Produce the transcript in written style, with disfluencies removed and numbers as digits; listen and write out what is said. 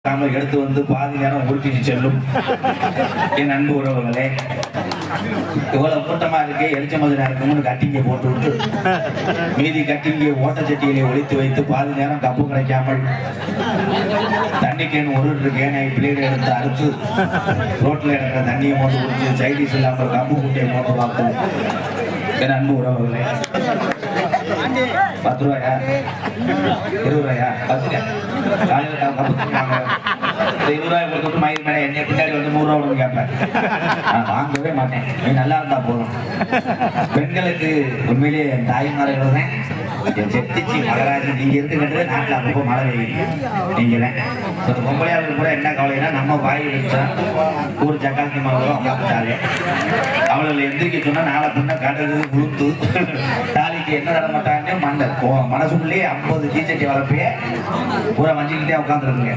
எடுத்து வந்து பாதி நேரம் உருட்டிட்டு செல்லும் என் அன்பு உறவுகளே. இவ்வளவு கூட்டமா இருக்கு, எரிச்சமது நேரத்துக்கு கட்டிங்க போட்டு விட்டு மீதி கட்டிங்க ஓட்டச்சட்டியிலே ஒழித்து வைத்து பாதி நேரம் கப்பு கிடைக்காமல் தண்ணிக்கேன்னு ஒரு கேனை பிளேடு எடுத்து அறுத்து ரோட்ல இருக்கிற தண்ணியை போட்டு குடிச்சு சைடிஸ் இல்லாமல் கம்பு குட்டையை போட்டு பார்ப்போம். என் அன்பு உறவுகளே, 10 ரூபாயா 20 ரூபாயா 10 காலையில் கப்புங்க 20 ரூபாய் கொடுத்துட்டு மயில் மேலே என்னை பின்னாடி வந்து 100 ரூபா கொடுங்க கேட்பேன். நான் வாங்கவே மாட்டேன், நீ நல்லா இருந்தா போதும். பெண்களுக்கு உண்மையிலேயே என் தாய்மார்கள் தான் என் செட்டிச்சி மகராஜி. நீங்க இருக்கிறது நாட்டில் அப்பப்போ மழை பெய்யுது. நீங்களே ஒரு பொம்பளையாளுக்கு கூட என்ன கவலைன்னா நம்ம வாய் வச்சா ஊர் சக்காத்தி மகளும் அம்மாட்டாலே அவளை எந்திரிக்க சொன்னா நாளை பின்ன கடகு உளுத்து தாலிக்கு என்ன தர மாட்டாங்க மண்டை மனசுக்குள்ளேயே 50 தீச்சட்டி வளர்ப்பே பூரா வஞ்சிக்கிட்டே உட்காந்துருக்குங்க.